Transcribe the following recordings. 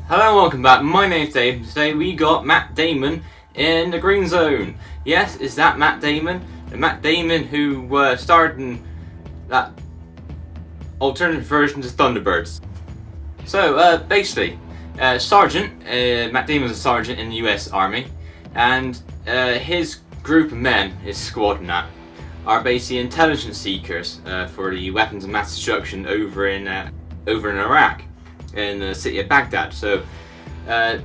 Hello and welcome back. My name's Dave. Today we got Matt Damon in the Green Zone. Yes, is that Matt Damon? The Matt Damon who starred in that alternate version of Thunderbirds. So basically, Sergeant Matt Damon's a sergeant in the U.S. Army, and his group of men, his squad and that, are basically intelligence seekers for the weapons of mass destruction over in Iraq, in the city of Baghdad. So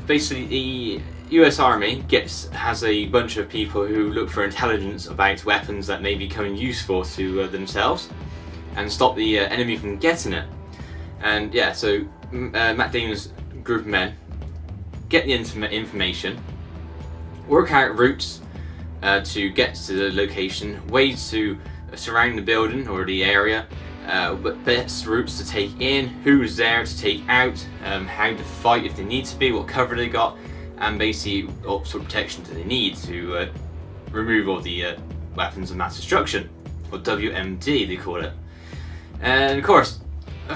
basically the US Army has a bunch of people who look for intelligence about weapons that may become useful to themselves and stop the enemy from getting it. And yeah, so Matt Damon's group of men get the information, work out routes to get to the location, ways to surround the building or the area, but best routes to take in, who's there to take out, how to fight if they need to be, what cover they got, and basically what sort of protection do they need to remove all the weapons of mass destruction, or WMD they call it. And of course,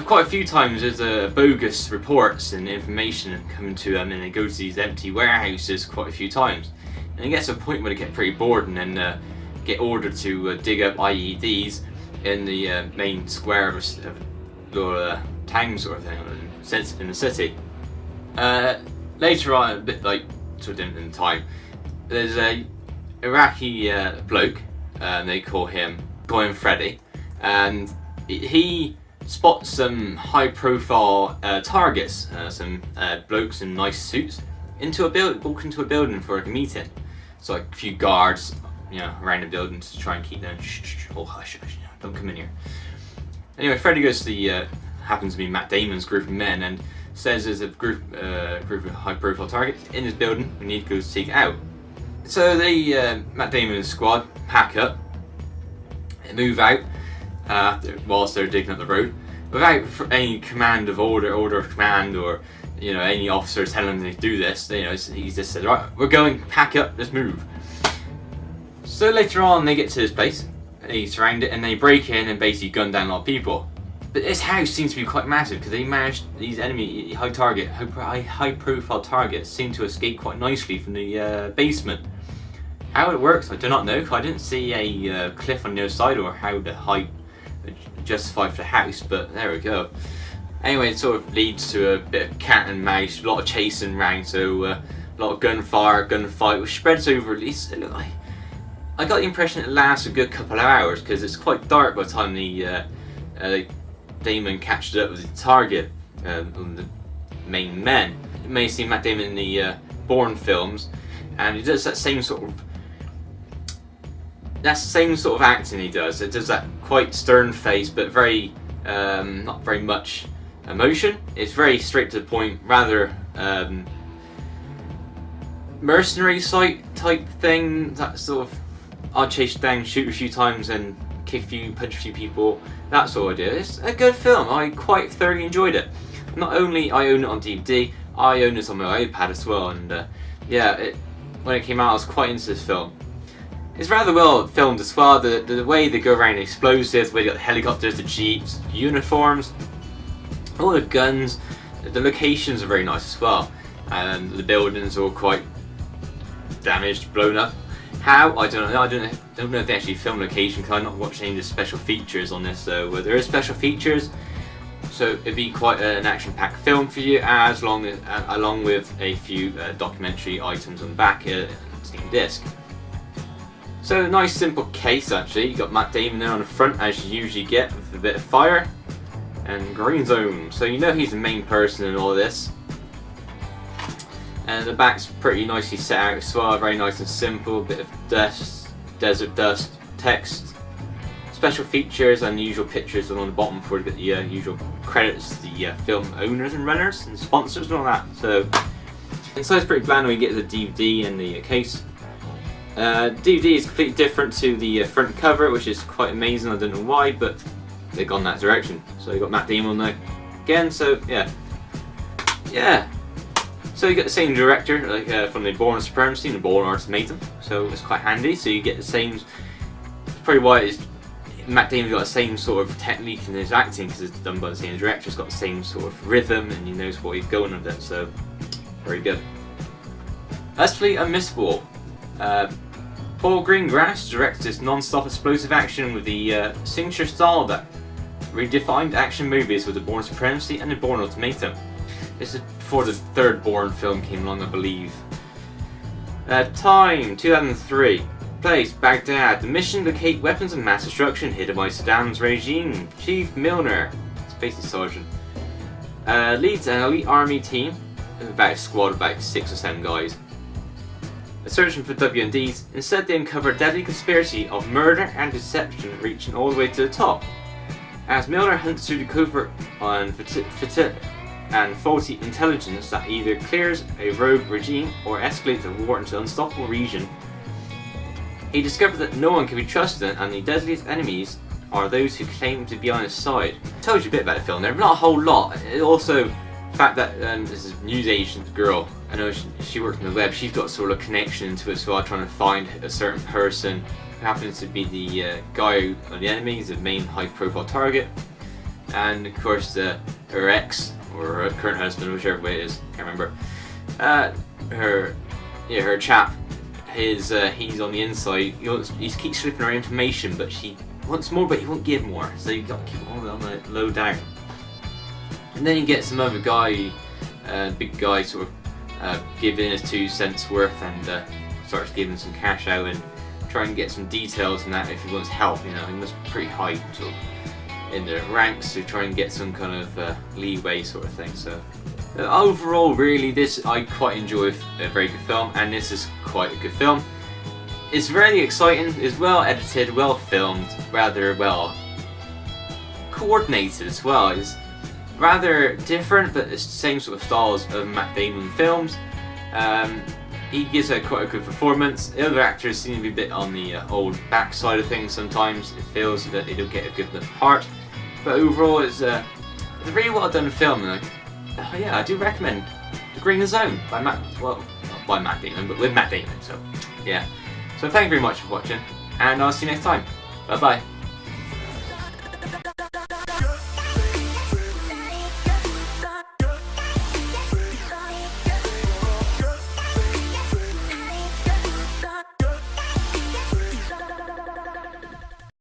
quite a few times there's bogus reports and information coming to them, and they go to these empty warehouses quite a few times. And it gets to a point where they get pretty bored and then get ordered to dig up IEDs in the main square of a town sort of thing, in the city. Later on, a bit like sort of in time, there's a Iraqi bloke, they call him Freddy, and he spots some high-profile targets, some blokes in nice suits, walk into a building for a meeting. So like a few guards, around the building to try and keep them hush, don't come in here. Anyway, Freddy goes to the happens to be Matt Damon's group of men and says there's a group of high-profile targets in his building. We need to go take it out. So they Matt Damon's squad pack up and move out whilst they're digging up the road, without any command of order of command, or any officer telling them to do this. He just said, right, we're going, pack up, let's move. So later on they get to this place, they surround it and they break in and basically gun down a lot of people. But this house seems to be quite massive because they managed, these enemy high profile targets seem to escape quite nicely from the basement. How it works I do not know. I didn't see a cliff on the other side or how the height justified for the house, but there we go. Anyway, it sort of leads to a bit of cat and mouse, a lot of chasing around, so a lot of gunfight, which spreads over at least. I got the impression it lasts a good couple of hours because it's quite dark by the time the Damon catched up with the target, the main men. You may see Matt Damon in the Bourne films, and he does that same sort of acting he does. It does that quite stern face, but very not very much emotion. It's very straight to the point, rather mercenary type thing. That sort of I'll chase you down, shoot a few times, and kick a few, punch a few people. That sort of idea. It's a good film. I quite thoroughly enjoyed it. Not only I own it on DVD, I own it on my iPad as well. And when it came out, I was quite into this film. It's rather well filmed as well. The way they go around the explosives, the way they got the helicopters, the jeeps, uniforms, all the guns. The locations are very nice as well, and the buildings are all quite damaged, blown up. How? I don't know. I don't know if they actually film location, because I've not watched any of the special features on this. So there is special features, so it'd be quite an action-packed film for you, along with a few documentary items on the back of the same disc. So nice simple case actually. You got Matt Damon there on the front, as you usually get, with a bit of fire and Green Zone. So he's the main person in all this. And the back's pretty nicely set out as well, very nice and simple. Bit of dust, desert dust, text, special features, and the usual pictures on the bottom for the usual credits, the film owners and runners and sponsors and all that. So inside's pretty bland when you get the DVD and the case. DVD is completely different to the front cover, which is quite amazing. I don't know why, but they've gone that direction. So you got Matt Damon there again. So yeah. So you get the same director, like from the Bourne Supremacy and the Bourne Ultimatum. So it's quite handy. So you get the same. That's probably why it's Matt Damon's got the same sort of technique in his acting because it's done by the same director. He's got the same sort of rhythm and he knows what he's going with it, so very good. Lastly, Unmissable. Paul Greengrass directs this non-stop explosive action with the signature style that redefined action movies with The Bourne Supremacy and The Bourne Ultimatum. This is before the third Bourne film came along, I believe. Time, 2003. Place, Baghdad. The mission to locate weapons of mass destruction hidden by Saddam's regime. Chief Milner, it's basically Sergeant, leads an elite army team of about a squad of about 6 or 7 guys. Searching for WMDs, instead they uncover a deadly conspiracy of murder and deception reaching all the way to the top. As Milner hunts through the covert and faulty intelligence that either clears a rogue regime or escalates the war into an unstoppable region, he discovers that no one can be trusted and the deadliest enemies are those who claim to be on his side. It tells you a bit about the film there, but not a whole lot. It also, the fact that this is a news agent girl, I know she works on the web, she's got sort of connection to it as well, trying to find a certain person who happens to be the guy on the enemy, the main high profile target, and of course her ex, or her current husband, whichever way it is, can't remember, her chap, he's on the inside, he keeps slipping her information, but she wants more but he won't give more, so you got to keep all on the low down. And then you get some other guy, big guy, sort of giving his 2 cents worth and starts giving some cash out and trying to get some details on that if he wants help. You know, he must be pretty high sort of in the ranks to try and get some kind of leeway sort of thing. So overall, really, this I quite enjoy, a very good film, and this is quite a good film. It's very exciting, it's well edited, well filmed, rather well coordinated as well. It's rather different, but it's the same sort of styles of Matt Damon films. He gives quite a good performance. The other actors seem to be a bit on the old backside of things sometimes. It feels that they don't get a good enough part. But overall, it's a really well done film. And yeah, I do recommend The Green Zone by Matt, well, not by Matt Damon, but with Matt Damon. So yeah. So thank you very much for watching, and I'll see you next time. Bye bye.